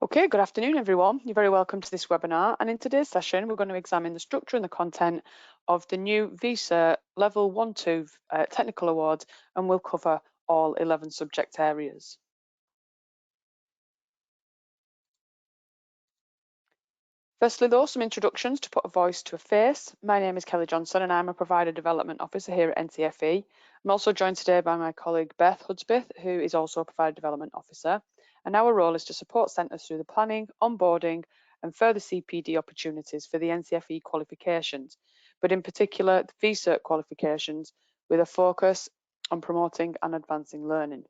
Okay, good afternoon, everyone. You're very welcome to this webinar. And in today's session, we're going to examine the structure and the content of the new V Cert Level 1-2 Technical Awards, and we'll cover all 11 subject areas. Firstly, though, some introductions to put a voice to a face. My name is Kelly Johnson, and I'm a Provider Development Officer here at NCFE. I'm also joined today by my colleague Beth Hudspeth, who is also a Provider Development Officer. And our role is to support centres through the planning, onboarding, and further CPD opportunities for the NCFE qualifications, but in particular the V Cert qualifications, with a focus on promoting and advancing learning.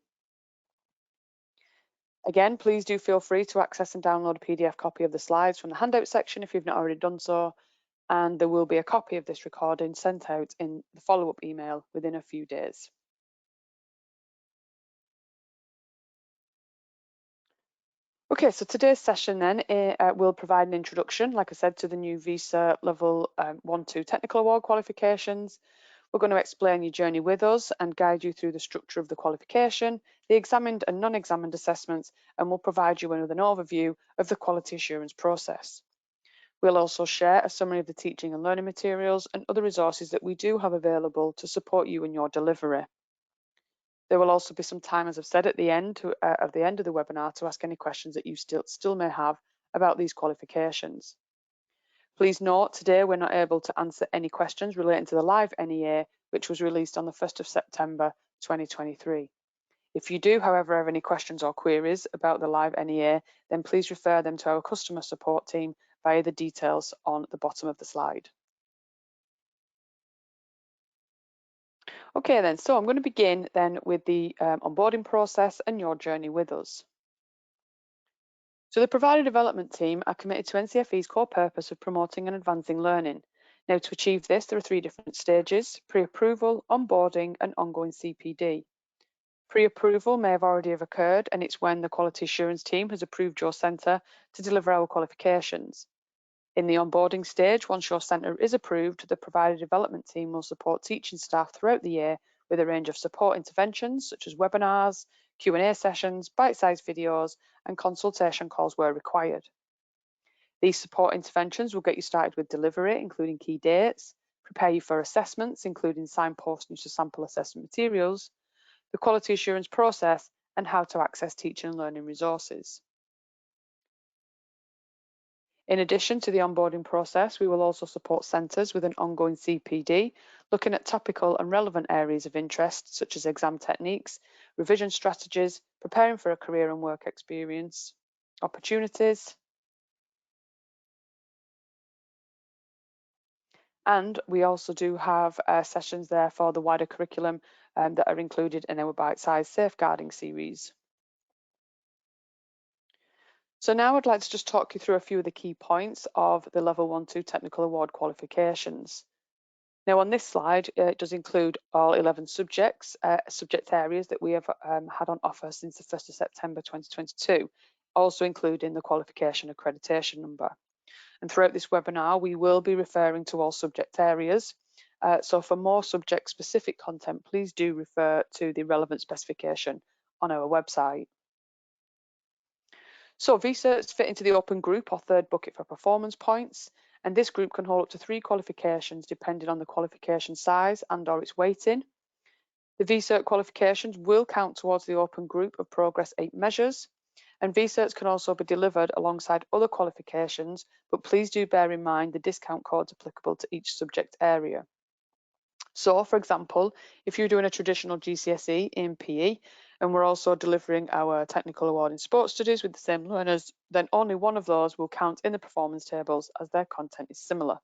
Again, please do feel free to access and download a PDF copy of the slides from the handout section if you've not already done so, and there will be a copy of this recording sent out in the follow-up email within a few days. Okay, so today's session then will provide an introduction, like I said, to the new V Cert Level 1-2 Technical Award qualifications. We're going to explain your journey with us and guide you through the structure of the qualification, the examined and non-examined assessments, and we'll provide you with an overview of the quality assurance process. We'll also share a summary of the teaching and learning materials and other resources that we do have available to support you in your delivery. There will also be some time, as I've said, at the end of the webinar to ask any questions that you still may have about these qualifications. Please note, today we're not able to answer any questions relating to the live NEA, which was released on the 1st of September 2023. If you do, however, have any questions or queries about the live NEA, then please refer them to our customer support team via the details on the bottom of the slide. Okay then, so I'm going to begin then with the onboarding process and your journey with us. So the provider development team are committed to NCFE's core purpose of promoting and advancing learning. Now, to achieve this, there are 3 different stages: pre-approval, onboarding, and ongoing CPD. Pre-approval may have already occurred, and it's when the quality assurance team has approved your centre to deliver our qualifications. In the onboarding stage, once your centre is approved, the provider development team will support teaching staff throughout the year with a range of support interventions such as webinars, Q&A sessions, bite-sized videos, and consultation calls where required. These support interventions will get you started with delivery, including key dates, prepare you for assessments, including signpost use of sample assessment materials, the quality assurance process, and how to access teaching and learning resources. In addition to the onboarding process, we will also support centres with an ongoing CPD, looking at topical and relevant areas of interest, such as exam techniques, revision strategies, preparing for a career and work experience, opportunities. And we also do have sessions there for the wider curriculum that are included in our bite-sized safeguarding series. So now I'd like to just talk you through a few of the key points of the Level 1-2 Technical Award qualifications. Now on this slide, it does include all 11 subject areas that we have had on offer since the 1st of September 2022, also including the qualification accreditation number. And throughout this webinar, we will be referring to all subject areas. So for more subject-specific content, please do refer to the relevant specification on our website. So V Certs fit into the open group or third bucket for performance points, and this group can hold up to 3 qualifications depending on the qualification size and/or its weighting. The V Cert qualifications will count towards the open group of Progress 8 measures, and V Certs can also be delivered alongside other qualifications, but please do bear in mind the discount codes applicable to each subject area. So, for example, if you're doing a traditional GCSE in PE, and we're also delivering our technical award in sports studies with the same learners, then only one of those will count in the performance tables as their content is similar.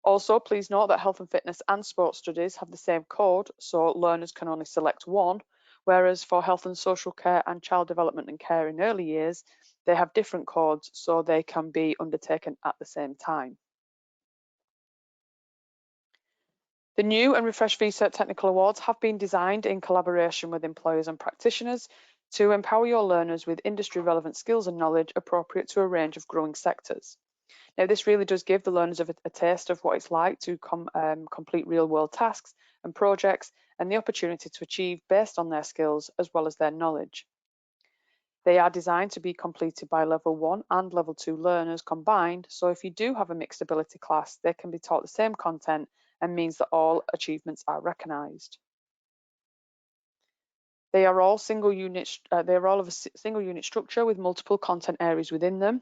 Also, please note that health and fitness and sports studies have the same code, so learners can only select one, whereas for health and social care and child development and care in early years, they have different codes, so they can be undertaken at the same time. The new and refreshed V Cert Technical Awards have been designed in collaboration with employers and practitioners to empower your learners with industry-relevant skills and knowledge appropriate to a range of growing sectors. Now, this really does give the learners a taste of what it's like to complete real-world tasks and projects and the opportunity to achieve based on their skills as well as their knowledge. They are designed to be completed by level 1 and level 2 learners combined, so if you do have a mixed ability class, they can be taught the same content and means that all achievements are recognised. They are all of a single unit structure with multiple content areas within them,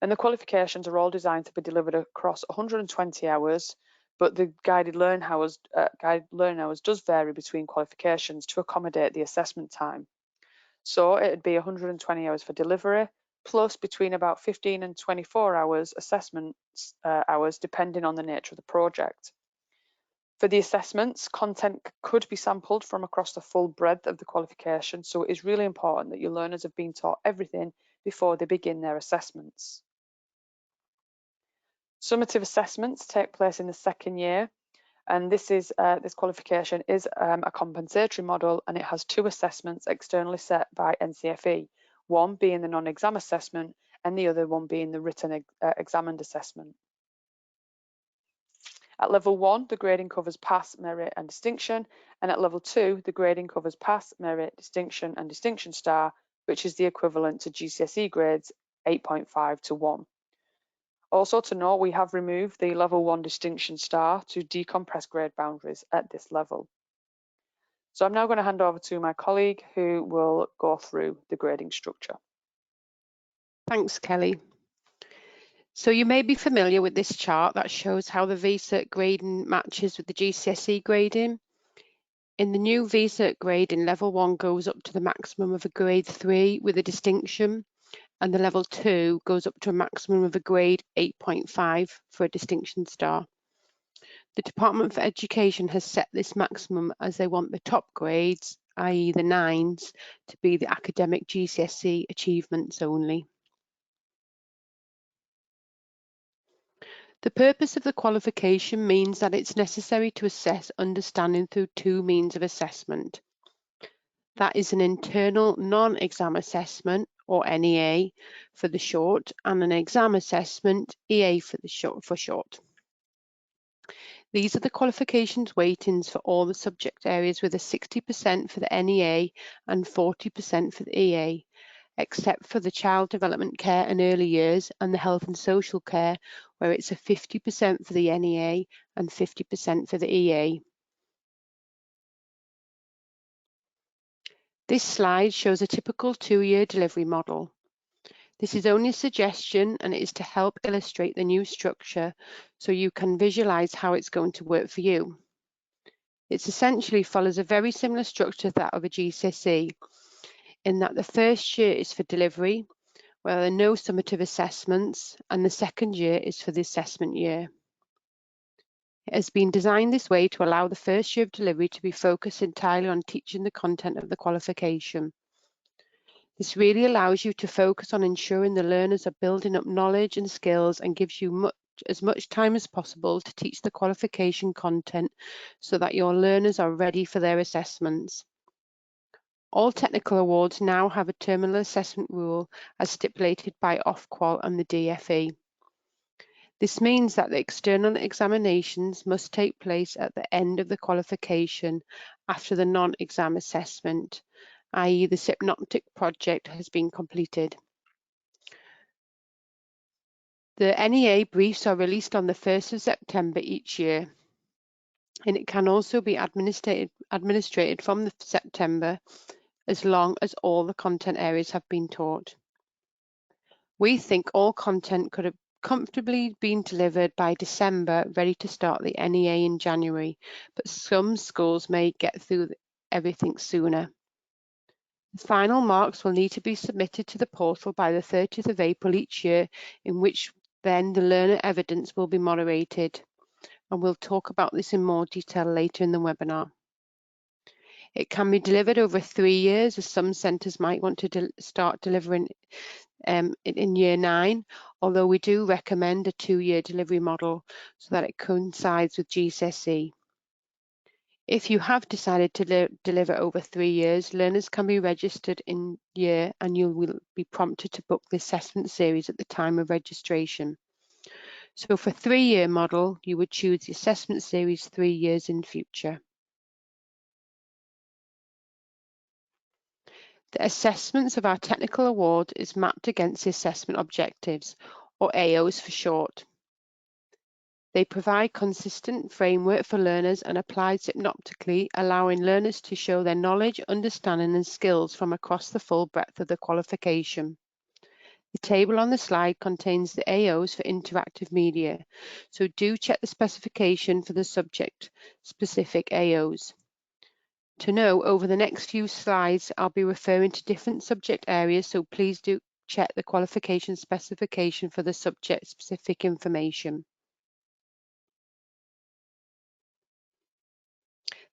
and the qualifications are all designed to be delivered across 120 hours, but the guided learning hours does vary between qualifications to accommodate the assessment time. So it'd be 120 hours for delivery, plus between about 15 and 24 hours assessment hours, depending on the nature of the project. For the assessments, content could be sampled from across the full breadth of the qualification, so it is really important that your learners have been taught everything before they begin their assessments. Summative assessments take place in the second year, and this qualification is a compensatory model, and it has 2 assessments externally set by NCFE, one being the non-exam assessment and the other one being the written examined assessment. At level 1, the grading covers pass, merit and distinction, and at level 2, the grading covers pass, merit, distinction and distinction star, which is the equivalent to GCSE grades 8.5 to 1. Also to note, we have removed the level 1 distinction star to decompress grade boundaries at this level. So I'm now going to hand over to my colleague who will go through the grading structure. Thanks, Kelly. So you may be familiar with this chart that shows how the V Cert grading matches with the GCSE grading. In the new V Cert grading, level 1 goes up to the maximum of a grade 3 with a distinction, and the level 2 goes up to a maximum of a grade 8.5 for a distinction star. The Department for Education has set this maximum as they want the top grades, i.e. the 9s, to be the academic GCSE achievements only. The purpose of the qualification means that it's necessary to assess understanding through 2 means of assessment. That is an internal non-exam assessment, or NEA for the short, and an exam assessment, EA for short. These are the qualifications weightings for all the subject areas, with a 60% for the NEA and 40% for the EA, except for the child development care and early years and the health and social care, where it's a 50% for the NEA and 50% for the EA. This slide shows a typical 2-year delivery model. This is only a suggestion, and it is to help illustrate the new structure so you can visualize how it's going to work for you. It essentially follows a very similar structure to that of a GCSE, in that the first year is for delivery, where there are no summative assessments, and the second year is for the assessment year. It has been designed this way to allow the first year of delivery to be focused entirely on teaching the content of the qualification. This really allows you to focus on ensuring the learners are building up knowledge and skills, and gives you as much time as possible to teach the qualification content so that your learners are ready for their assessments. All technical awards now have a terminal assessment rule as stipulated by Ofqual and the DFE. This means that the external examinations must take place at the end of the qualification after the non-exam assessment, i.e. the synoptic project has been completed. The NEA briefs are released on the 1st of September each year, and it can also be administrated from September as long as all the content areas have been taught. We think all content could have comfortably been delivered by December, ready to start the NEA in January, but some schools may get through everything sooner. The final marks will need to be submitted to the portal by the 30th of April each year, in which then the learner evidence will be moderated, and we'll talk about this in more detail later in the webinar. It can be delivered over 3 years, as some centres might want to start delivering in year 9, although we do recommend a 2-year delivery model so that it coincides with GCSE. If you have decided to deliver over 3 years, learners can be registered in year, and you will be prompted to book the assessment series at the time of registration. So for 3-year model, you would choose the assessment series 3 years in future. The assessments of our technical award is mapped against the assessment objectives, or AOs for short. They provide consistent framework for learners and applied synoptically, allowing learners to show their knowledge, understanding and skills from across the full breadth of the qualification. The table on the slide contains the AOs for interactive media, so do check the specification for the subject-specific AOs. To know, over the next few slides, I'll be referring to different subject areas, so please do check the qualification specification for the subject-specific information.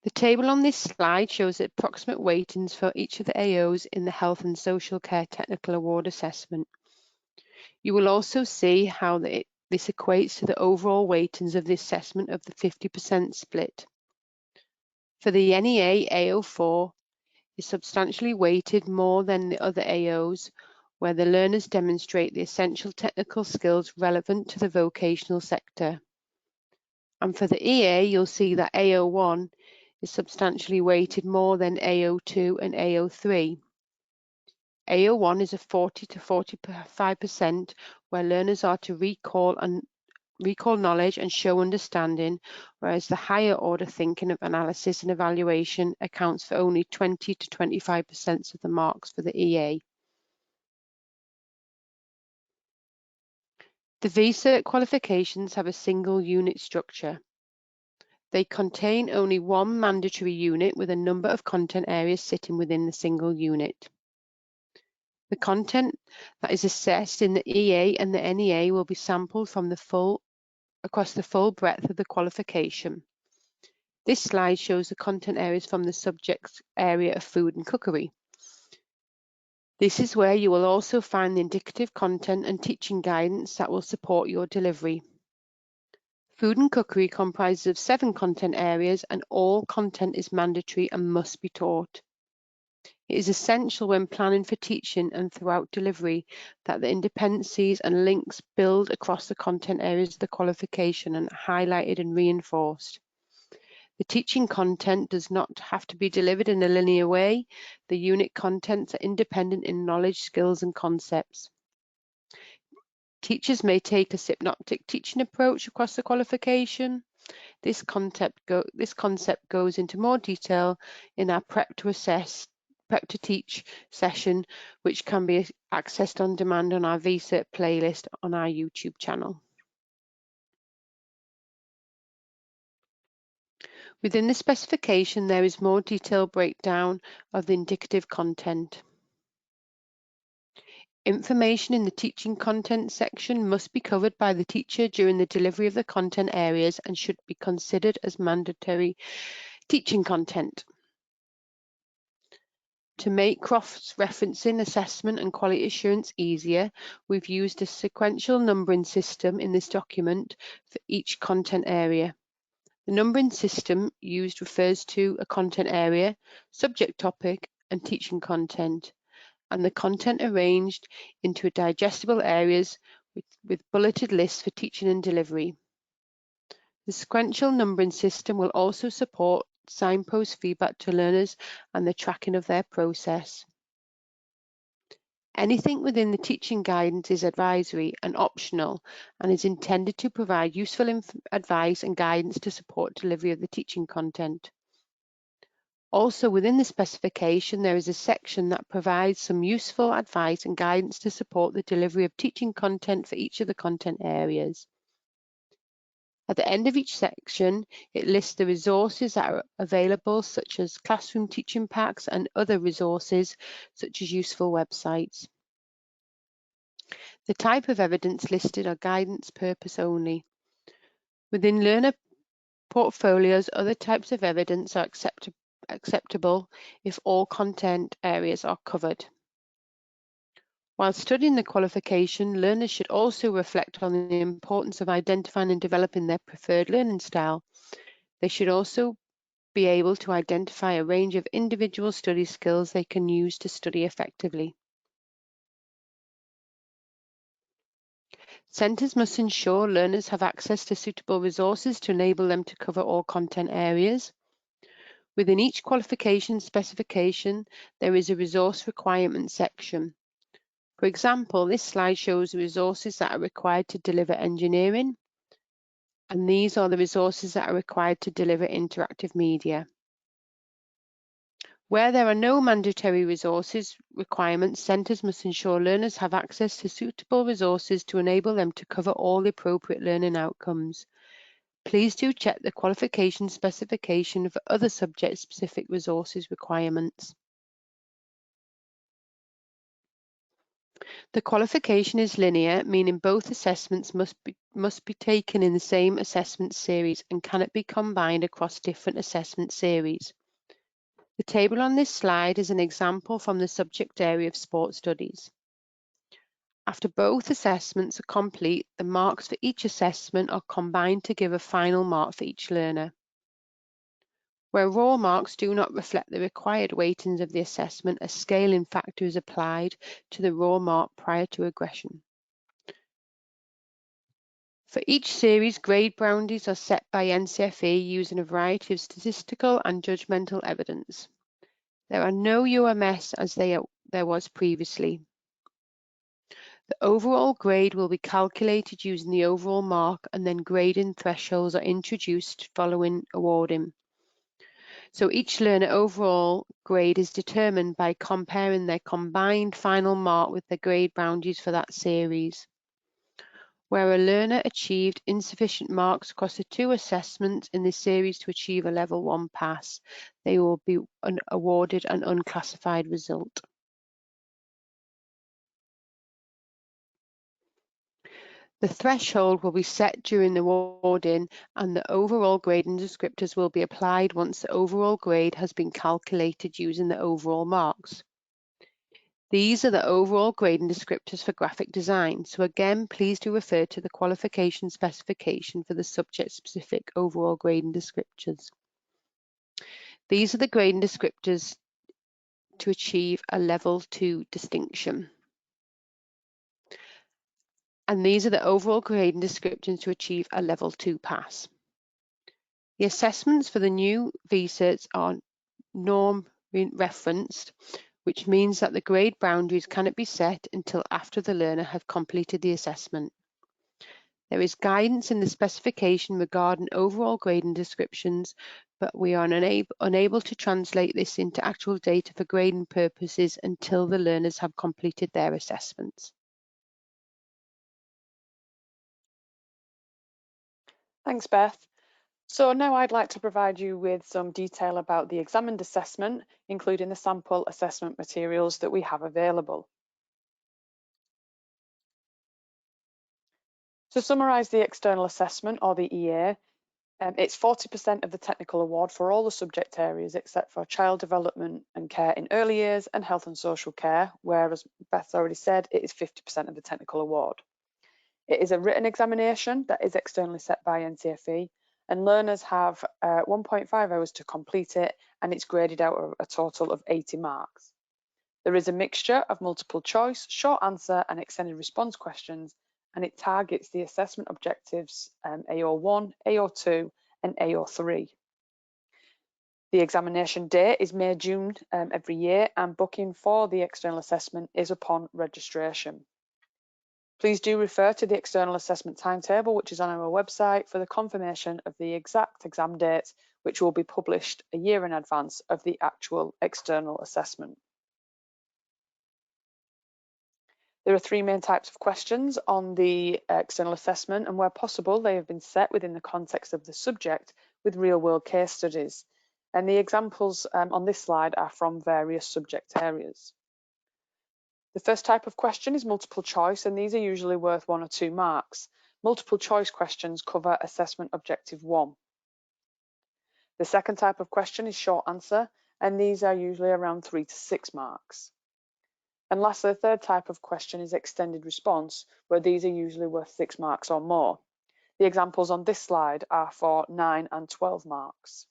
The table on this slide shows the approximate weightings for each of the AOs in the Health and Social Care Technical Award Assessment. You will also see how this equates to the overall weightings of the assessment of the 50% split. For the NEA, AO4 is substantially weighted more than the other AOs, where the learners demonstrate the essential technical skills relevant to the vocational sector. And for the EA, you'll see that AO1 is substantially weighted more than AO2 and AO3. AO1 is a 40 to 45% where learners are to recall knowledge and show understanding, whereas the higher order thinking of analysis and evaluation accounts for only 20 to 25% of the marks for the EA. The V Cert qualifications have a single unit structure. They contain only one mandatory unit with a number of content areas sitting within the single unit. The content that is assessed in the EA and the NEA will be sampled from across the full breadth of the qualification. This slide shows the content areas from the subject area of food and cookery. This is where you will also find the indicative content and teaching guidance that will support your delivery. Food and cookery comprises of 7 content areas and all content is mandatory and must be taught. It is essential when planning for teaching and throughout delivery that the independencies and links build across the content areas of the qualification and highlighted and reinforced. The teaching content does not have to be delivered in a linear way. The unit contents are independent in knowledge, skills, and concepts. Teachers may take a synoptic teaching approach across the qualification. This concept goes into more detail in our Prep to Teach session, which can be accessed on demand on our V Cert playlist on our YouTube channel. Within the specification, there is more detailed breakdown of the indicative content. Information in the teaching content section must be covered by the teacher during the delivery of the content areas and should be considered as mandatory teaching content. To make cross-referencing assessment and quality assurance easier, we've used a sequential numbering system in this document for each content area. The numbering system used refers to a content area, subject topic, and teaching content, and the content arranged into digestible areas with bulleted lists for teaching and delivery. The sequential numbering system will also support signpost feedback to learners and the tracking of their process. Anything within the teaching guidance is advisory and optional and is intended to provide useful advice and guidance to support delivery of the teaching content. Also within the specification, there is a section that provides some useful advice and guidance to support the delivery of teaching content for each of the content areas. At the end of each section, it lists the resources that are available, such as classroom teaching packs and other resources, such as useful websites. The type of evidence listed are guidance purpose only. Within learner portfolios, other types of evidence are acceptable if all content areas are covered. While studying the qualification, learners should also reflect on the importance of identifying and developing their preferred learning style. They should also be able to identify a range of individual study skills they can use to study effectively. Centres must ensure learners have access to suitable resources to enable them to cover all content areas. Within each qualification specification, there is a resource requirement section. For example, this slide shows the resources that are required to deliver engineering, and these are the resources that are required to deliver interactive media. Where there are no mandatory resources requirements, centres must ensure learners have access to suitable resources to enable them to cover all the appropriate learning outcomes. Please do check the qualification specification for other subject-specific resources requirements. The qualification is linear, meaning both assessments must be taken in the same assessment series and cannot be combined across different assessment series. The table on this slide is an example from the subject area of sport studies. After both assessments are complete, the marks for each assessment are combined to give a final mark for each learner. Where raw marks do not reflect the required weightings of the assessment, a scaling factor is applied to the raw mark prior to regression. For each series, grade boundaries are set by NCFE using a variety of statistical and judgmental evidence. There are no UMS as there was previously. The overall grade will be calculated using the overall mark, and then grading thresholds are introduced following awarding. So each learner overall grade is determined by comparing their combined final mark with the grade boundaries for that series. Where a learner achieved insufficient marks across the two assessments in this series to achieve a level 1 pass, they will be awarded an unclassified result. The threshold will be set during the awarding, and the overall grading descriptors will be applied once the overall grade has been calculated using the overall marks. These are the overall grading descriptors for graphic design. So again, please do refer to the qualification specification for the subject-specific overall grading descriptors. These are the grading descriptors to achieve a level 2 distinction. And these are the overall grading descriptors to achieve a level 2 pass. The assessments for the new V Certs are norm referenced, which means that the grade boundaries cannot be set until after the learner have completed the assessment. There is guidance in the specification regarding overall grading descriptions, but we are unable to translate this into actual data for grading purposes until the learners have completed their assessments. Thanks, Beth. So now I'd like to provide you with some detail about the examined assessment, including the sample assessment materials that we have available. To summarise the external assessment, or the EA, it's 40% of the technical award for all the subject areas except for child development and care in early years and health and social care, where, as Beth's already said, it is 50% of the technical award. It is a written examination that is externally set by NCFE, and learners have 1.5 hours to complete it, and it's graded out of a total of 80 marks. There is a mixture of multiple choice, short answer and extended response questions, and it targets the assessment objectives AO1, AO2 and AO3. The examination date is May-June every year, and booking for the external assessment is upon registration. Please do refer to the external assessment timetable, which is on our website, for the confirmation of the exact exam date, which will be published a year in advance of the actual external assessment. There are 3 main types of questions on the external assessment, and where possible, they have been set within the context of the subject with real-world case studies. And the examples on this slide are from various subject areas. The first type of question is multiple choice, and these are usually worth 1 or 2 marks. Multiple choice questions cover assessment objective 1. The second type of question is short answer, and these are usually around 3 to 6 marks. And lastly, the third type of question is extended response, where these are usually worth 6 marks or more. The examples on this slide are for 9 and 12 marks.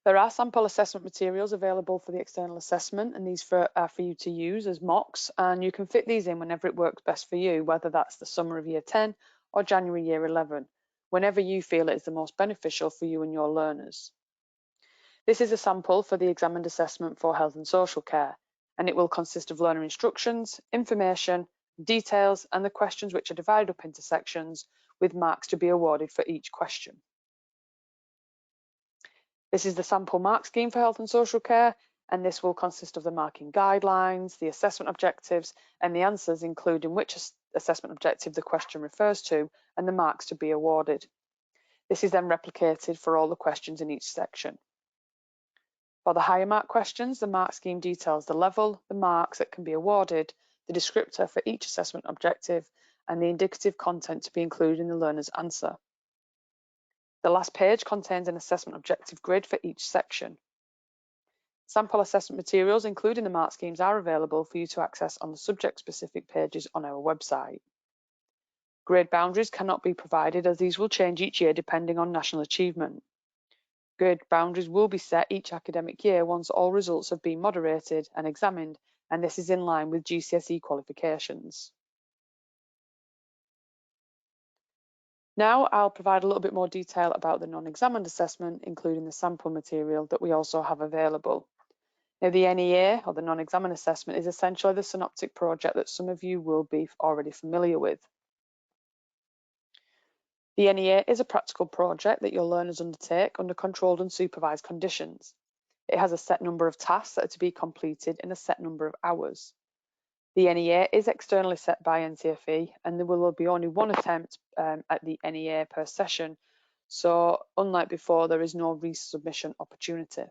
There are sample assessment materials available for the external assessment, and these are for you to use as mocks, and you can fit these in whenever it works best for you, whether that's the summer of year 10 or January year 11. whenever you feel it is the most beneficial for you and your learners. This is a sample for the examined assessment for health and social care, and it will consist of learner instructions, information, details, and the questions, which are divided up into sections with marks to be awarded for each question. This is the sample mark scheme for health and social care, and this will consist of the marking guidelines, the assessment objectives, and the answers, including which assessment objective the question refers to, and the marks to be awarded. This is then replicated for all the questions in each section. For the higher mark questions, the mark scheme details the level, the marks that can be awarded, the descriptor for each assessment objective, and the indicative content to be included in the learner's answer. The last page contains an assessment objective grid for each section. Sample assessment materials, including the mark schemes, are available for you to access on the subject-specific pages on our website. Grade boundaries cannot be provided, as these will change each year depending on national achievement. Grade boundaries will be set each academic year once all results have been moderated and examined, and this is in line with GCSE qualifications. Now I'll provide a little bit more detail about the non-examined assessment, including the sample material that we also have available. Now, the NEA, or the non-examined assessment, is essentially the synoptic project that some of you will be already familiar with. The NEA is a practical project that your learners undertake under controlled and supervised conditions. It has a set number of tasks that are to be completed in a set number of hours. The NEA is externally set by NCFE, and there will be only one attempt at the NEA per session, so unlike before, there is no resubmission opportunity.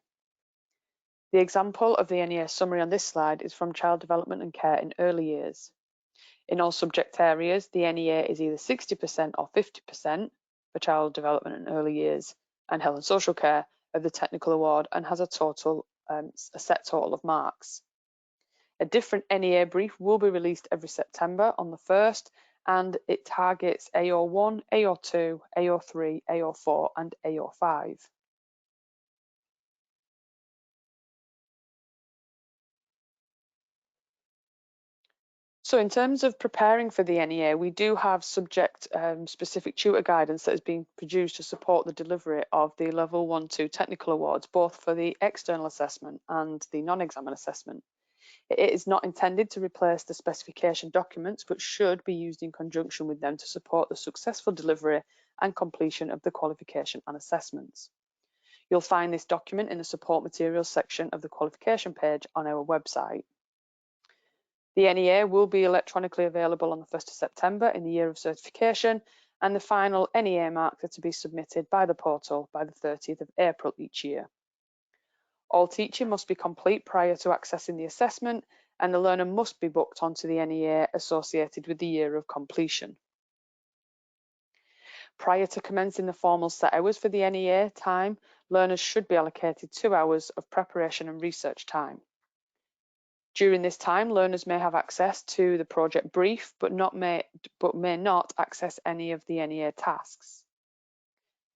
The example of the NEA summary on this slide is from child development and care in early years. In all subject areas, the NEA is either 60% or 50% for child development and early years and health and social care of the technical award, and has a set total of marks. A different NEA brief will be released every September on the 1st, and it targets AO1, AO2, AO3, AO4 and AO5. So in terms of preparing for the NEA, we do have subject-specific tutor guidance that has been produced to support the delivery of the Level 1-2 technical awards, both for the external assessment and the non-examined assessment. It is not intended to replace the specification documents, but should be used in conjunction with them to support the successful delivery and completion of the qualification and assessments. You'll find this document in the support materials section of the qualification page on our website. The NEA will be electronically available on the 1st of September in the year of certification, and the final NEA marks are to be submitted by the portal by the 30th of April each year. All teaching must be complete prior to accessing the assessment, and the learner must be booked onto the NEA associated with the year of completion. Prior to commencing the formal set hours for the NEA time, learners should be allocated 2 hours of preparation and research time. During this time, learners may have access to the project brief, but may not access any of the NEA tasks.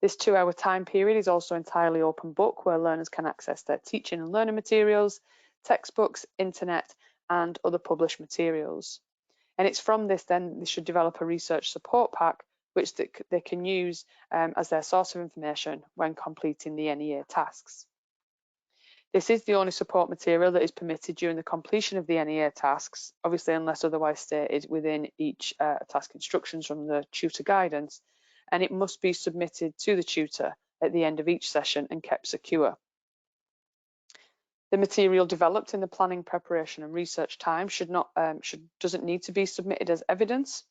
This 2-hour time period is also entirely open book, where learners can access their teaching and learning materials, textbooks, internet, and other published materials. And it's from this then they should develop a research support pack, which they can use as their source of information when completing the NEA tasks. This is the only support material that is permitted during the completion of the NEA tasks, obviously unless otherwise stated within each task instructions from the tutor guidance, and it must be submitted to the tutor at the end of each session and kept secure. The material developed in the planning, preparation and research time doesn't need to be submitted as evidence,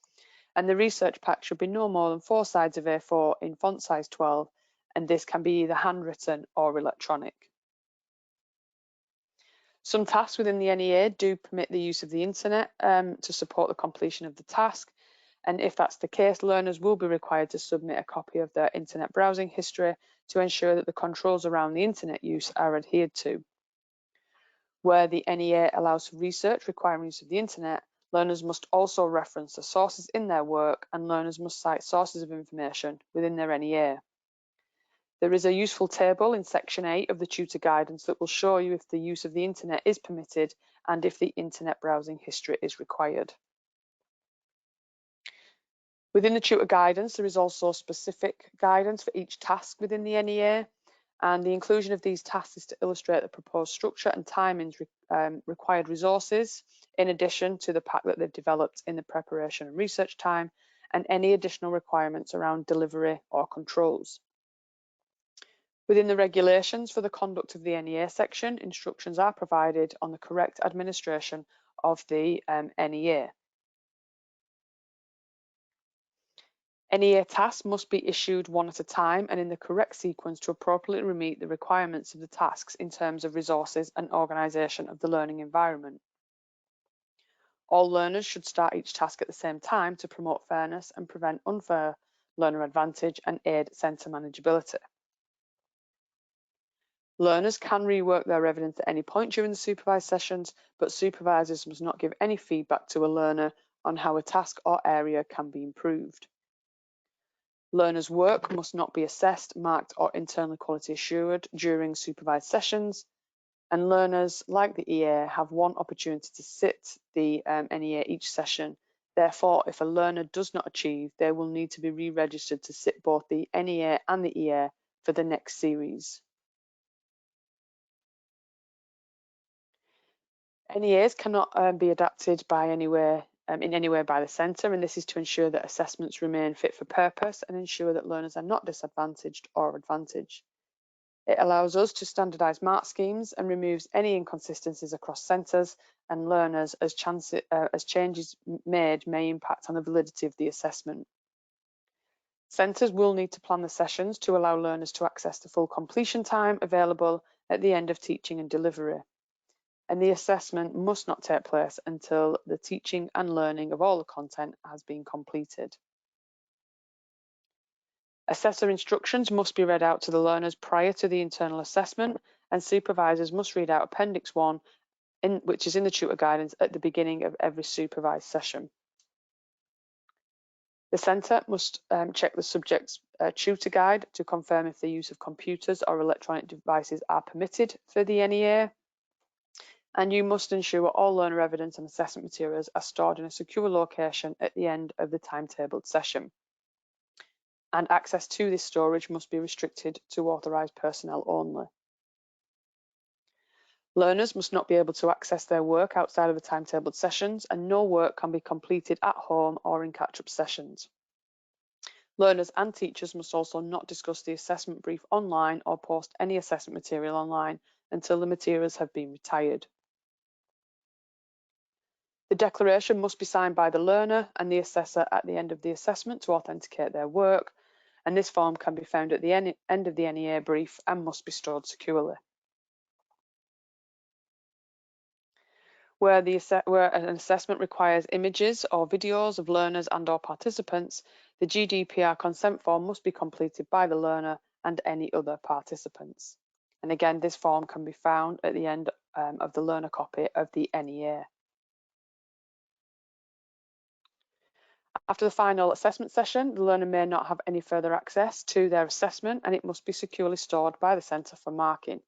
and the research pack should be no more than 4 sides of A4 in font size 12, and this can be either handwritten or electronic. Some tasks within the NEA do permit the use of the internet to support the completion of the task, and if that's the case, learners will be required to submit a copy of their internet browsing history to ensure that the controls around the internet use are adhered to. Where the NEA allows for research requiring use of the internet, learners must also reference the sources in their work, and learners must cite sources of information within their NEA. There is a useful table in section 8 of the tutor guidance that will show you if the use of the internet is permitted and if the internet browsing history is required. Within the tutor guidance, there is also specific guidance for each task within the NEA, and the inclusion of these tasks is to illustrate the proposed structure and timings required resources, in addition to the pack that they've developed in the preparation and research time, and any additional requirements around delivery or controls. Within the regulations for the conduct of the NEA section, instructions are provided on the correct administration of the NEA. NEA tasks must be issued one at a time and in the correct sequence to appropriately meet the requirements of the tasks in terms of resources and organisation of the learning environment. All learners should start each task at the same time to promote fairness and prevent unfair learner advantage and aid centre manageability. Learners can rework their evidence at any point during the supervised sessions, but supervisors must not give any feedback to a learner on how a task or area can be improved. Learners' work must not be assessed, marked, or internally quality assured during supervised sessions, and learners, like the EA, have one opportunity to sit the NEA each session. Therefore, if a learner does not achieve, they will need to be re-registered to sit both the NEA and the EA for the next series. NEAs cannot be adapted by in any way by the centre, and this is to ensure that assessments remain fit for purpose and ensure that learners are not disadvantaged or advantaged. It allows us to standardise mark schemes and removes any inconsistencies across centres and learners as changes made may impact on the validity of the assessment. Centres will need to plan the sessions to allow learners to access the full completion time available at the end of teaching and delivery. And the assessment must not take place until the teaching and learning of all the content has been completed. Assessor instructions must be read out to the learners prior to the internal assessment, and supervisors must read out Appendix 1, which is in the tutor guidance, at the beginning of every supervised session. The centre must check the subject's tutor guide to confirm if the use of computers or electronic devices are permitted for the NEA. And you must ensure all learner evidence and assessment materials are stored in a secure location at the end of the timetabled session. And access to this storage must be restricted to authorised personnel only. Learners must not be able to access their work outside of the timetabled sessions, and no work can be completed at home or in catch-up sessions. Learners and teachers must also not discuss the assessment brief online or post any assessment material online until the materials have been retired. The declaration must be signed by the learner and the assessor at the end of the assessment to authenticate their work, and this form can be found at the end of the NEA brief and must be stored securely. Where an assessment requires images or videos of learners and/or participants, the GDPR consent form must be completed by the learner and any other participants. And again, this form can be found at the end of the learner copy of the NEA. After the final assessment session, the learner may not have any further access to their assessment, and it must be securely stored by the centre for marking.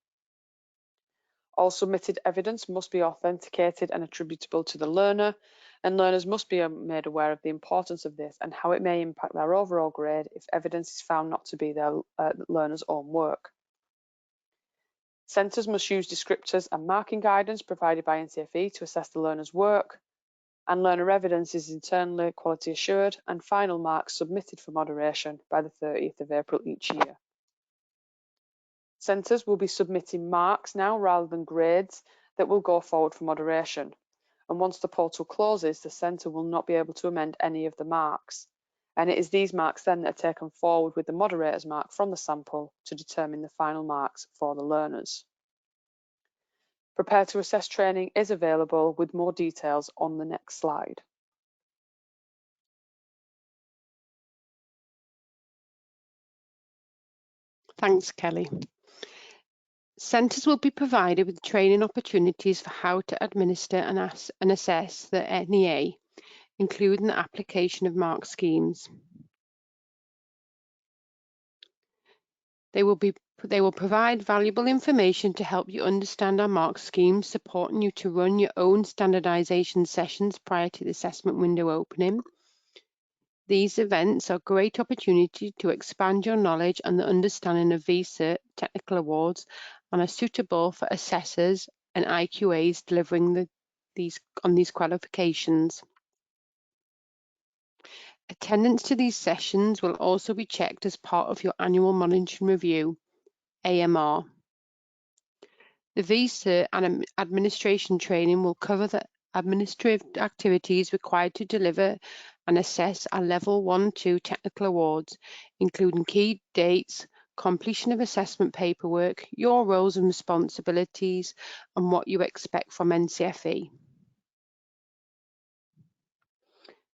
All submitted evidence must be authenticated and attributable to the learner, and learners must be made aware of the importance of this and how it may impact their overall grade if evidence is found not to be their learner's own work. Centres must use descriptors and marking guidance provided by NCFE to assess the learner's work, and learner evidence is internally quality assured and final marks submitted for moderation by the 30th of April each year. Centres will be submitting marks now rather than grades that will go forward for moderation. And once the portal closes, the centre will not be able to amend any of the marks. And it is these marks then that are taken forward with the moderator's mark from the sample to determine the final marks for the learners. Prepare to Assess training is available with more details on the next slide. Thanks, Kelly. Centres will be provided with training opportunities for how to administer and assess the NEA, including the application of mark schemes. They will provide valuable information to help you understand our mark schemes, supporting you to run your own standardisation sessions prior to the assessment window opening. These events are a great opportunity to expand your knowledge and the understanding of V Cert technical awards and are suitable for assessors and IQAs delivering these qualifications. Attendance to these sessions will also be checked as part of your annual monitoring review, AMR. The V Cert and administration training will cover the administrative activities required to deliver and assess our Level 1-2 technical awards, including key dates, completion of assessment paperwork, your roles and responsibilities, and what you expect from NCFE.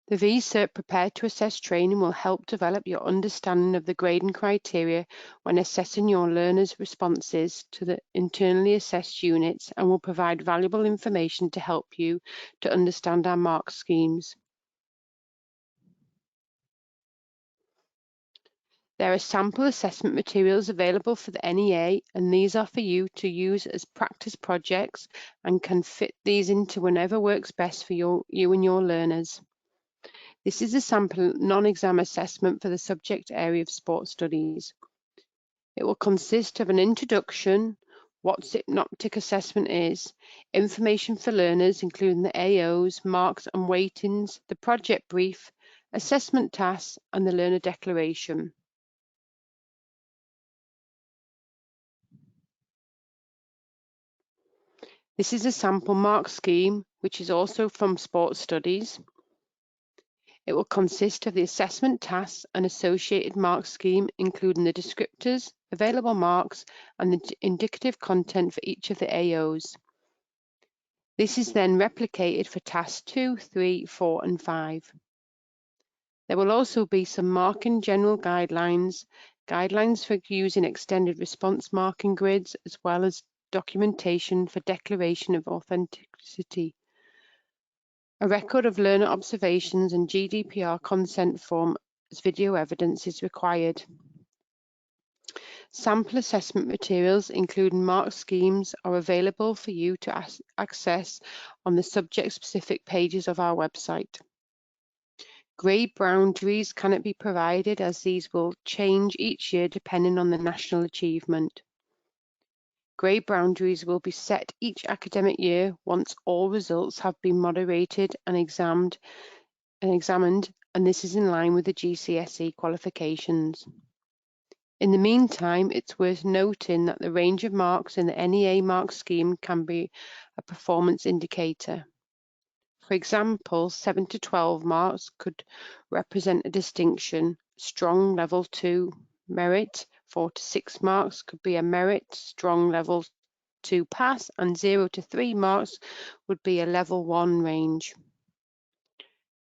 The V Cert Prepare to Assess training will help develop your understanding of the grading criteria when assessing your learners' responses to the internally assessed units and will provide valuable information to help you to understand our mark schemes. There are sample assessment materials available for the NEA, and these are for you to use as practice projects and can fit these into whenever works best for you and your learners. This is a sample non-exam assessment for the subject area of sports studies. It will consist of an introduction, what synoptic assessment is, information for learners including the AOs, marks and weightings, the project brief, assessment tasks and the learner declaration. This is a sample mark scheme which is also from sports studies. It will consist of the assessment tasks and associated mark scheme, including the descriptors, available marks, and the indicative content for each of the AOs. This is then replicated for tasks 2, 3, 4, and 5. There will also be some marking general guidelines for using extended response marking grids, as well as documentation for declaration of authenticity. A record of learner observations and GDPR consent form as video evidence is required. Sample assessment materials, including mark schemes, are available for you to access on the subject-specific pages of our website. Grade boundaries cannot be provided as these will change each year depending on the national achievement. Grade boundaries will be set each academic year once all results have been moderated and examined, and this is in line with the GCSE qualifications. In the meantime, it's worth noting that the range of marks in the NEA mark scheme can be a performance indicator. For example, 7 to 12 marks could represent a distinction, strong level 2 merit. 4 to 6 marks could be a merit, strong level 2 pass, and 0 to 3 marks would be a level 1 range.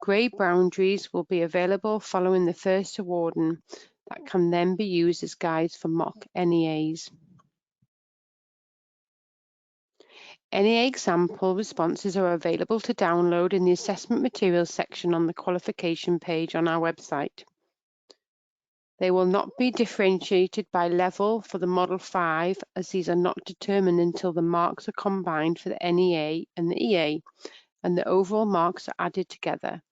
Grade boundaries will be available following the first awarding that can then be used as guides for mock NEAs. NEA example responses are available to download in the assessment materials section on the qualification page on our website. They will not be differentiated by level for the Model 5, as these are not determined until the marks are combined for the NEA and the EA, and the overall marks are added together.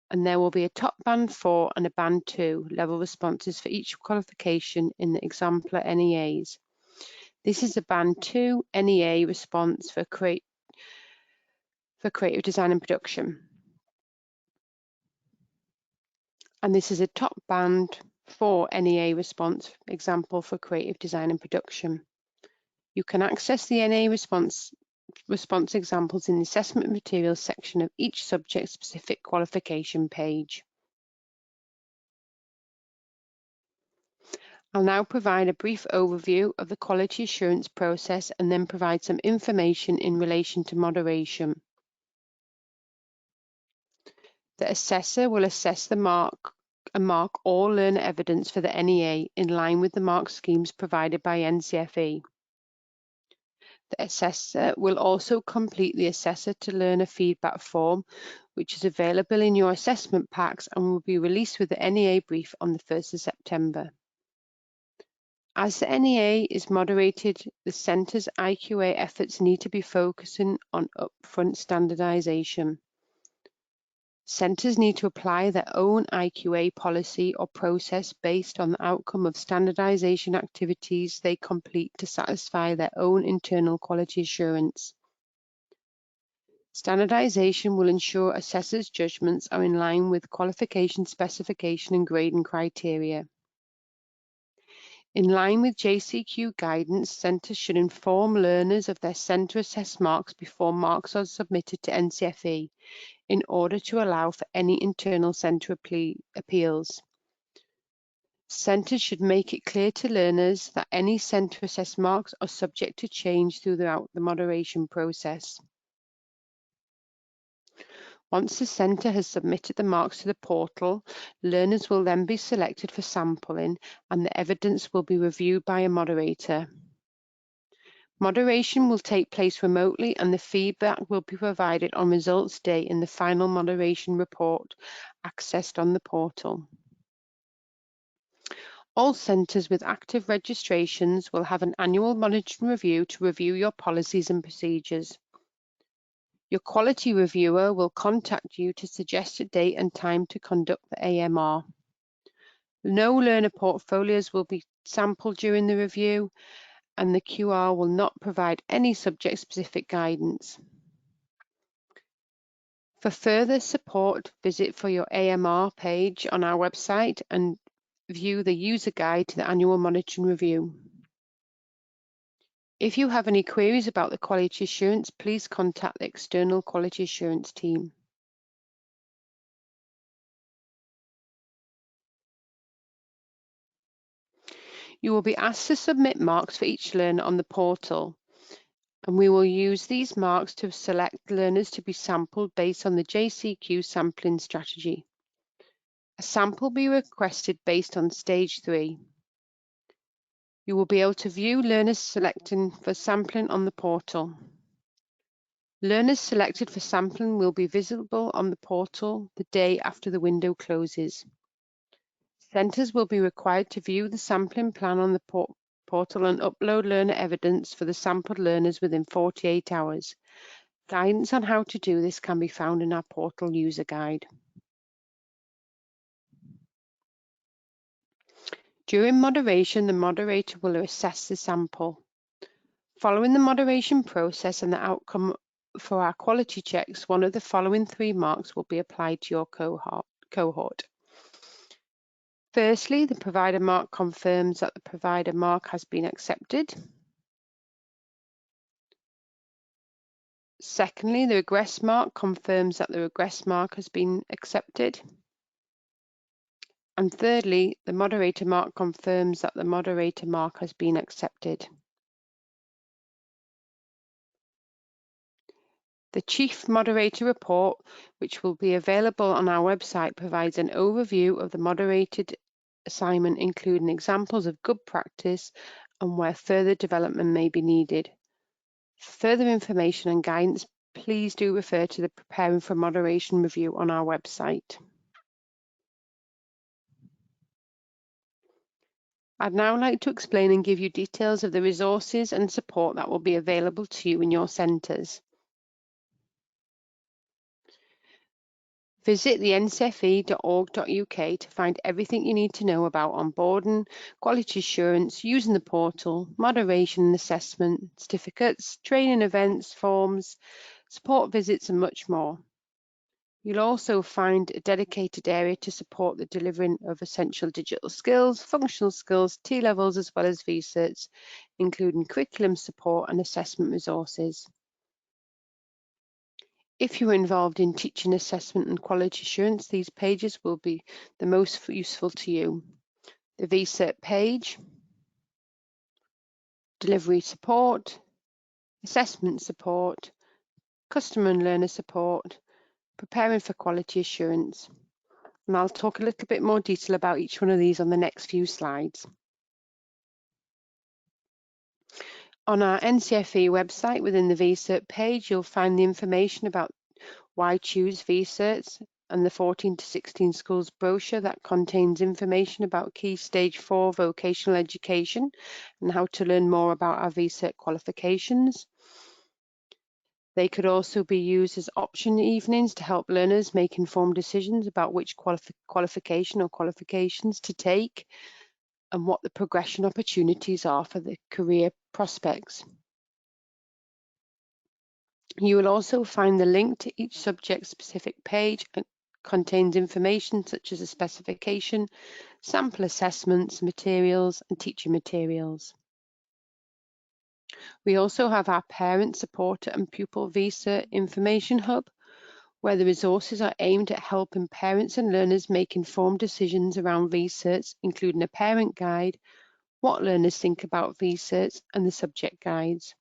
And there will be a top band 4 and a band 2 level responses for each qualification in the exemplar NEAs. This is a band 2 NEA response for creative design and production. And this is a top band 4 NEA response example for creative design and production. You can access the NEA response examples in the assessment materials section of each subject-specific qualification page. I'll now provide a brief overview of the quality assurance process and then provide some information in relation to moderation. The assessor will assess the mark all learner evidence for the NEA in line with the mark schemes provided by NCFE. The assessor will also complete the assessor to learner feedback form, which is available in your assessment packs and will be released with the NEA brief on the 1st of September. As the NEA is moderated, the Centre's IQA efforts need to be focusing on upfront standardization. Centres need to apply their own IQA policy or process based on the outcome of standardisation activities they complete to satisfy their own internal quality assurance. Standardisation will ensure assessors' judgments are in line with qualification specification and grading criteria. In line with JCQ guidance, centres should inform learners of their centre assessed marks before marks are submitted to NCFE in order to allow for any internal centre appeals. Centres should make it clear to learners that any centre assessed marks are subject to change throughout the moderation process. Once the centre has submitted the marks to the portal, learners will then be selected for sampling and the evidence will be reviewed by a moderator. Moderation will take place remotely and the feedback will be provided on results day in the final moderation report accessed on the portal. All centres with active registrations will have an annual monitoring review to review your policies and procedures. Your quality reviewer will contact you to suggest a date and time to conduct the AMR. No learner portfolios will be sampled during the review, and the QR will not provide any subject-specific guidance. For further support, visit for your AMR page on our website and view the user guide to the annual monitoring review. If you have any queries about the quality assurance, please contact the external quality assurance team. You will be asked to submit marks for each learner on the portal, and we will use these marks to select learners to be sampled based on the JCQ sampling strategy. A sample will be requested based on stage 3. You will be able to view learners selecting for sampling on the portal. Learners selected for sampling will be visible on the portal the day after the window closes. Centres will be required to view the sampling plan on the portal and upload learner evidence for the sampled learners within 48 hours. Guidance on how to do this can be found in our portal user guide. During moderation, the moderator will assess the sample. Following the moderation process and the outcome for our quality checks, one of the following 3 marks will be applied to your cohort. Firstly, the provider mark confirms that the provider mark has been accepted. Secondly, the regress mark confirms that the regress mark has been accepted. And thirdly, the moderator mark confirms that the moderator mark has been accepted. The Chief Moderator Report, which will be available on our website, provides an overview of the moderated assignment, including examples of good practice and where further development may be needed. For further information and guidance, please do refer to the Preparing for Moderation review on our website. I'd now like to explain and give you details of the resources and support that will be available to you in your centres. Visit the ncfe.org.uk to find everything you need to know about onboarding, quality assurance, using the portal, moderation and assessment, certificates, training events, forms, support visits and much more. You'll also find a dedicated area to support the delivering of essential digital skills, functional skills, T-levels as well as V Certs, including curriculum support and assessment resources. If you're involved in teaching assessment and quality assurance, these pages will be the most useful to you. The V Cert page, delivery support, assessment support, customer and learner support, preparing for quality assurance. And I'll talk a little bit more detail about each one of these on the next few slides. On our NCFE website within the V Cert page, you'll find the information about why choose V Certs and the 14 to 16 schools brochure that contains information about Key Stage 4 vocational education and how to learn more about our V Cert qualifications. They could also be used as option evenings to help learners make informed decisions about which qualification or qualifications to take and what the progression opportunities are for the career prospects. You will also find the link to each subject-specific page and contains information such as a specification, sample assessments, materials, and teaching materials. We also have our Parent, Supporter and Pupil V Cert Information Hub, where the resources are aimed at helping parents and learners make informed decisions around V Certs, including a parent guide, what learners think about V Certs, and the subject guides.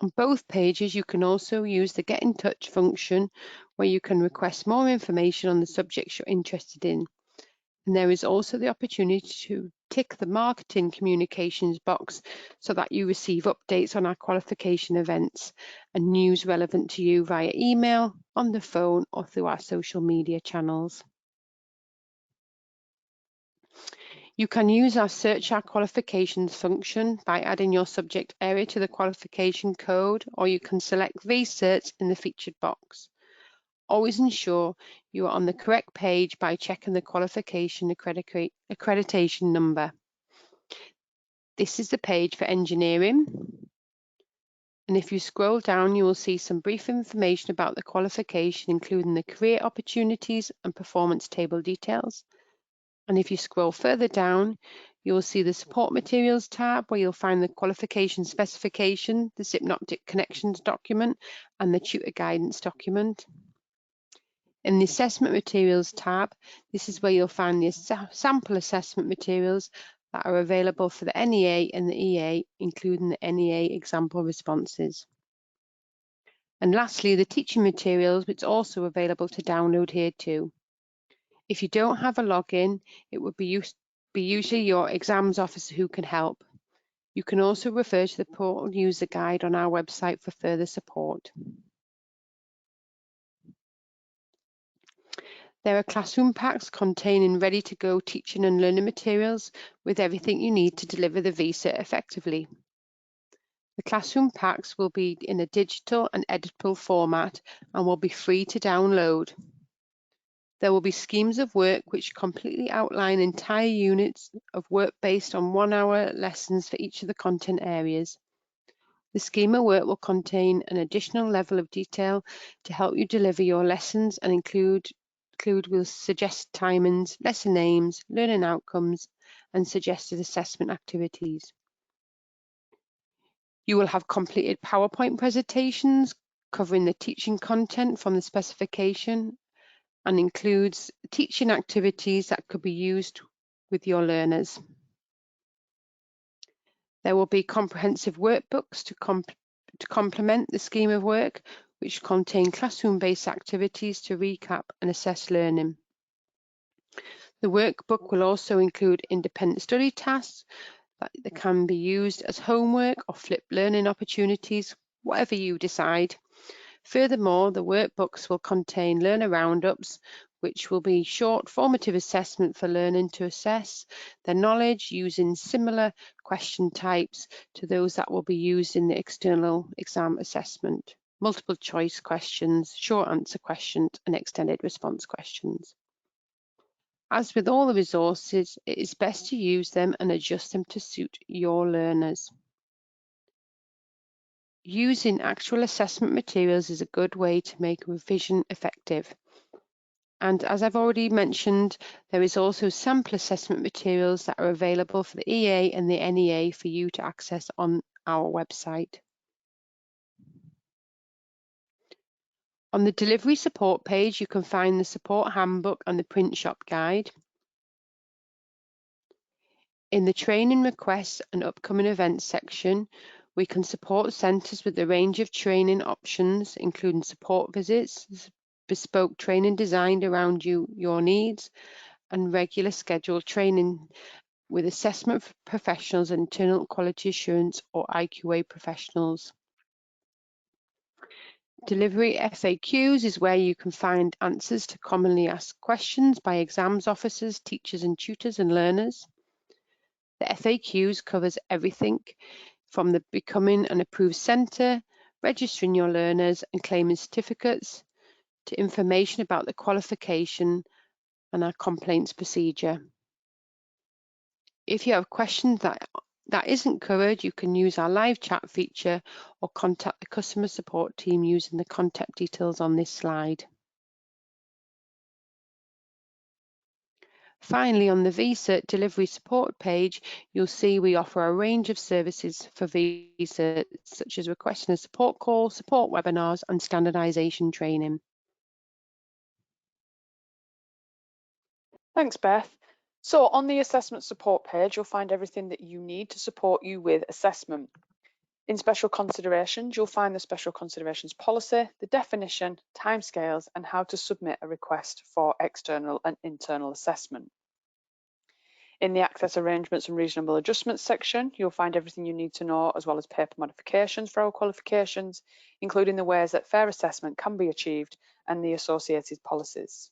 On both pages, you can also use the Get in Touch function, where you can request more information on the subjects you're interested in. And there is also the opportunity to tick the marketing communications box so that you receive updates on our qualification events and news relevant to you via email, on the phone, or through our social media channels. You can use our Search Our Qualifications function by adding your subject area to the qualification code, or you can select V Certs in the featured box. Always ensure you are on the correct page by checking the qualification accreditation number. This is the page for engineering. And if you scroll down, you will see some brief information about the qualification, including the career opportunities and performance table details. And if you scroll further down, you will see the support materials tab, where you'll find the qualification specification, the Synoptic Connections document, and the tutor guidance document. In the Assessment Materials tab, this is where you'll find the sample assessment materials that are available for the NEA and the EA, including the NEA example responses. And lastly, the teaching materials, which is also available to download here too. If you don't have a login, it would be usually your exams officer who can help. You can also refer to the portal user guide on our website for further support. There are classroom packs containing ready-to-go teaching and learning materials with everything you need to deliver the V Cert effectively. The classroom packs will be in a digital and editable format and will be free to download. There will be schemes of work which completely outline entire units of work based on 1-hour lessons for each of the content areas. The scheme of work will contain an additional level of detail to help you deliver your lessons and will suggest timings, lesson names, learning outcomes, and suggested assessment activities. You will have completed PowerPoint presentations covering the teaching content from the specification and includes teaching activities that could be used with your learners. There will be comprehensive workbooks to complement the scheme of work, which contain classroom-based activities to recap and assess learning. The workbook will also include independent study tasks that can be used as homework or flipped learning opportunities, whatever you decide. Furthermore, the workbooks will contain learner roundups, which will be short formative assessment for learning to assess their knowledge using similar question types to those that will be used in the external exam assessment: multiple choice questions, short answer questions, and extended response questions. As with all the resources, it is best to use them and adjust them to suit your learners. Using actual assessment materials is a good way to make revision effective. And as I've already mentioned, there is also sample assessment materials that are available for the EA and the NEA for you to access on our website. On the delivery support page, you can find the support handbook and the print shop guide. In the training requests and upcoming events section, we can support centres with a range of training options, including support visits, bespoke training designed around your needs, and regular scheduled training with assessment professionals and internal quality assurance or IQA professionals. Delivery FAQs is where you can find answers to commonly asked questions by exams officers, teachers and tutors and learners. The FAQs covers everything from the becoming an approved centre, registering your learners and claiming certificates, to information about the qualification and our complaints procedure. If you have questions that isn't covered, you can use our live chat feature or contact the customer support team using the contact details on this slide. Finally, on the V Cert delivery support page, you'll see we offer a range of services for V Cert, such as requesting a support call, support webinars, and standardization training. Thanks, Beth. So on the assessment support page, you'll find everything that you need to support you with assessment. In special considerations, you'll find the special considerations policy, the definition, timescales, and how to submit a request for external and internal assessment. In the access arrangements and reasonable adjustments section, you'll find everything you need to know, as well as paper modifications for our qualifications, including the ways that fair assessment can be achieved and the associated policies.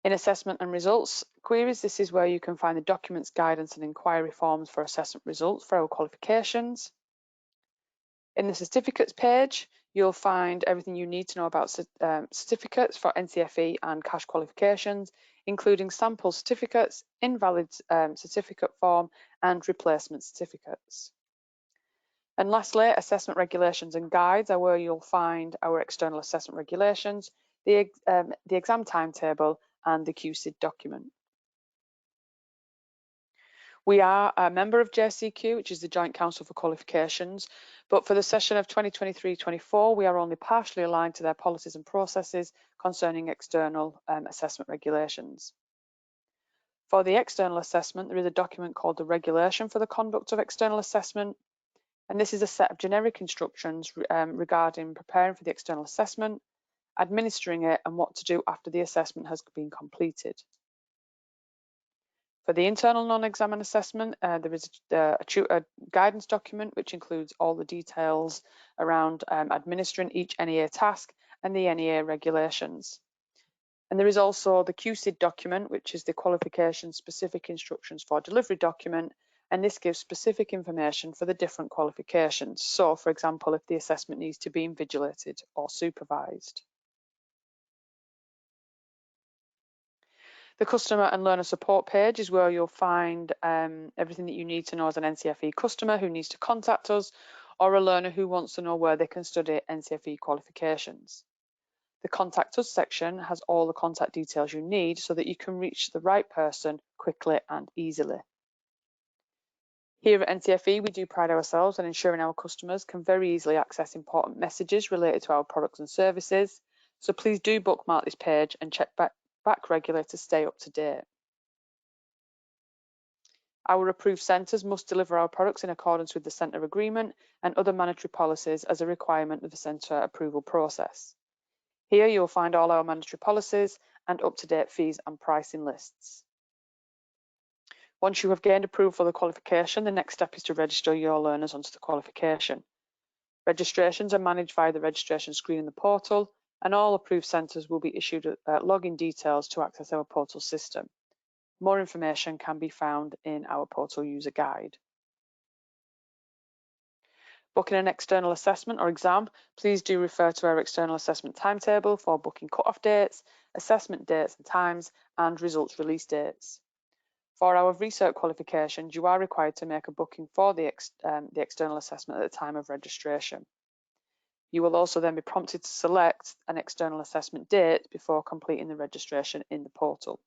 In assessment and results queries, this is where you can find the documents, guidance and inquiry forms for assessment results for our qualifications. In the certificates page, you'll find everything you need to know about certificates for NCFE and cash qualifications, including sample certificates, invalid certificate form and replacement certificates. And lastly, assessment regulations and guides are where you'll find our external assessment regulations, the exam timetable and the QCID document. We are a member of JCQ, which is the Joint Council for Qualifications, but for the session of 2023-24, we are only partially aligned to their policies and processes concerning external assessment regulations. For the external assessment, there is a document called the Regulation for the Conduct of External Assessment, and this is a set of generic instructions regarding preparing for the external assessment, administering it, and what to do after the assessment has been completed. For the internal non-examined assessment, there is a guidance document which includes all the details around administering each NEA task and the NEA regulations. And there is also the QCID document, which is the qualification specific instructions for delivery document, and this gives specific information for the different qualifications. So, for example, if the assessment needs to be invigilated or supervised. The customer and learner support page is where you'll find everything that you need to know as an NCFE customer who needs to contact us, or a learner who wants to know where they can study NCFE qualifications. The contact us section has all the contact details you need so that you can reach the right person quickly and easily. Here at NCFE, we do pride ourselves on ensuring our customers can very easily access important messages related to our products and services. So please do bookmark this page and check back regularly to stay up to date. Our approved centres must deliver our products in accordance with the centre agreement and other mandatory policies as a requirement of the centre approval process. Here you'll find all our mandatory policies and up-to-date fees and pricing lists. Once you have gained approval for the qualification, the next step is to register your learners onto the qualification. Registrations are managed via the registration screen in the portal, and all approved centres will be issued login details to access our portal system. More information can be found in our portal user guide. Booking an external assessment or exam, please do refer to our external assessment timetable for booking cut-off dates, assessment dates and times, and results release dates. For our V Cert qualifications, you are required to make a booking for the external assessment at the time of registration. You will also then be prompted to select an external assessment date before completing the registration in the portal.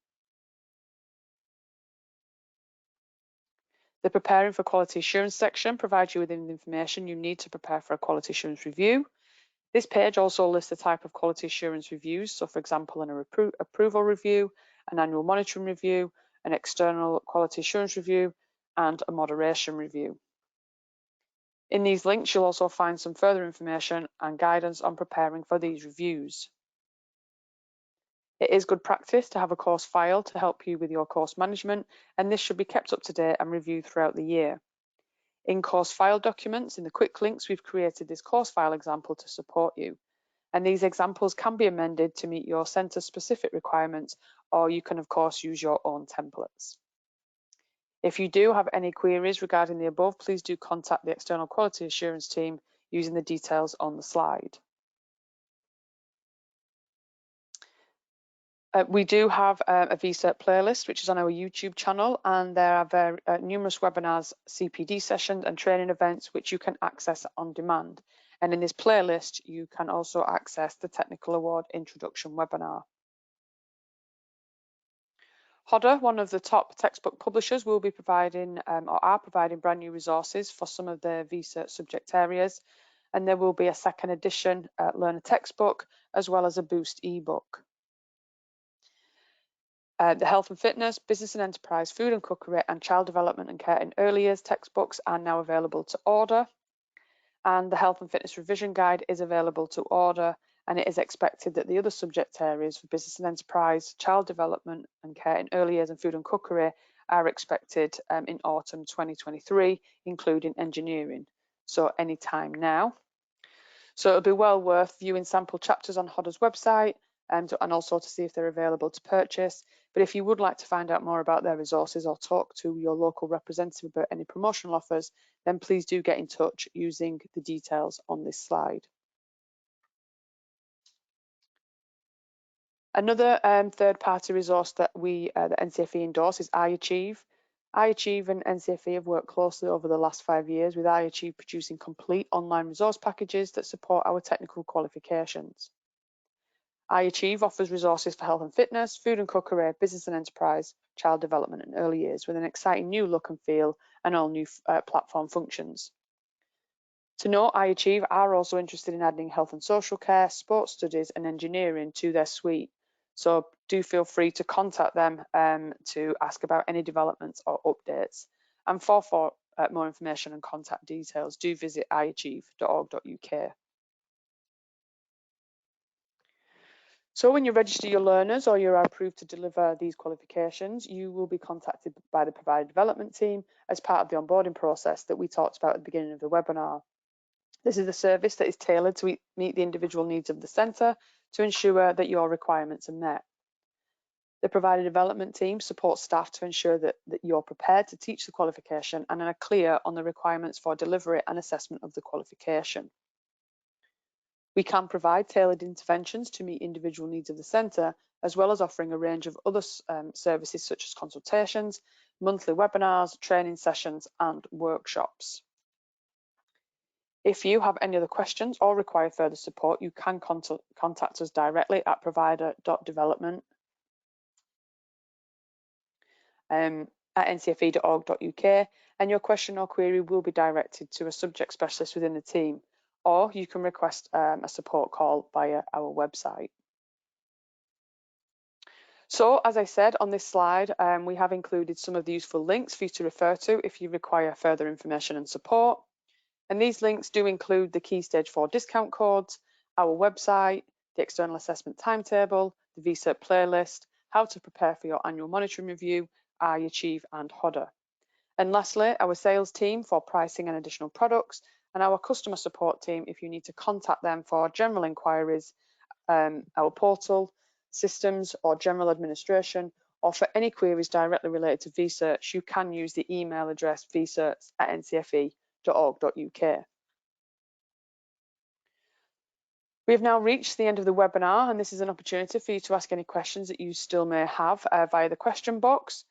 The Preparing for Quality Assurance section provides you with the information you need to prepare for a quality assurance review. This page also lists the type of quality assurance reviews, so for example, an approval review, an annual monitoring review, an external quality assurance review, and a moderation review. In these links, you'll also find some further information and guidance on preparing for these reviews. It is good practice to have a course file to help you with your course management, and this should be kept up to date and reviewed throughout the year. In course file documents, in the quick links, we've created this course file example to support you. And these examples can be amended to meet your centre specific requirements, or you can of course use your own templates. If you do have any queries regarding the above, please do contact the External Quality Assurance team using the details on the slide. We do have a V Cert playlist, which is on our YouTube channel, and there are numerous webinars, CPD sessions and training events, which you can access on demand. And in this playlist, you can also access the Technical Award Introduction webinar. Hodder, one of the top textbook publishers, will be providing or are providing brand new resources for some of the V Cert subject areas. And there will be a second edition learner textbook, as well as a Boost ebook. The health and fitness, business and enterprise, food and cookery, and child development and care in early years textbooks are now available to order. And the health and fitness revision guide is available to order, and it is expected that the other subject areas for business and enterprise, child development and care in early years, and food and cookery are expected in autumn 2023, including engineering. So any time now. So it'll be well worth viewing sample chapters on Hodder's website and also to see if they're available to purchase. But if you would like to find out more about their resources or talk to your local representative about any promotional offers, then please do get in touch using the details on this slide. Another third-party resource that the NCFE endorse is iAchieve. iAchieve and NCFE have worked closely over the last 5 years, with iAchieve producing complete online resource packages that support our technical qualifications. iAchieve offers resources for health and fitness, food and cookery, business and enterprise, child development and early years, with an exciting new look and feel and all new platform functions. To note, iAchieve are also interested in adding health and social care, sports studies and engineering to their suite. So do feel free to contact them to ask about any developments or updates. And for more information and contact details, do visit iachieve.org.uk. So when you register your learners or you're approved to deliver these qualifications, you will be contacted by the provider development team as part of the onboarding process that we talked about at the beginning of the webinar. This is a service that is tailored to meet the individual needs of the centre to ensure that your requirements are met. The provider development team supports staff to ensure that you're prepared to teach the qualification and are clear on the requirements for delivery and assessment of the qualification. We can provide tailored interventions to meet individual needs of the centre, as well as offering a range of other services such as consultations, monthly webinars, training sessions and workshops. If you have any other questions or require further support, you can contact us directly at provider.development@ncfe.org.uk, and your question or query will be directed to a subject specialist within the team, or you can request a support call via our website. So, as I said on this slide, we have included some of the useful links for you to refer to if you require further information and support. And these links do include the Key Stage 4 discount codes, our website, the external assessment timetable, the V Cert playlist, how to prepare for your annual monitoring review, iAchieve and Hodder. And lastly, our sales team for pricing and additional products, and our customer support team if you need to contact them for general inquiries, our portal, systems or general administration, or for any queries directly related to V Certs, you can use the email address vcerts@ncfe.org.uk. We have now reached the end of the webinar, and this is an opportunity for you to ask any questions that you still may have via the question box.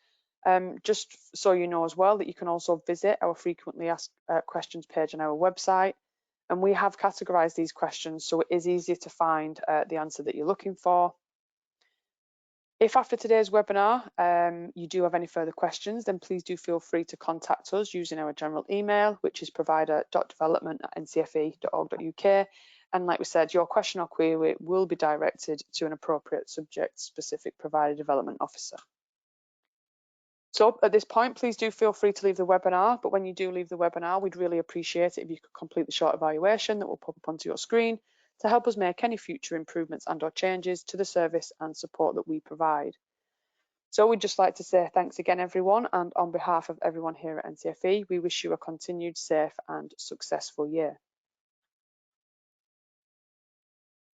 Just so you know as well that you can also visit our frequently asked questions page on our website, and we have categorized these questions so it is easier to find the answer that you're looking for. If after today's webinar you do have any further questions, then please do feel free to contact us using our general email, which is provider.development@ncfe.org.uk. And like we said, your question or query will be directed to an appropriate subject-specific provider development officer. So at this point, please do feel free to leave the webinar, but when you do leave the webinar, we'd really appreciate it if you could complete the short evaluation that will pop up onto your screen to help us make any future improvements and/or changes to the service and support that we provide. So we'd just like to say thanks again, everyone, and on behalf of everyone here at NCFE, we wish you a continued safe and successful year.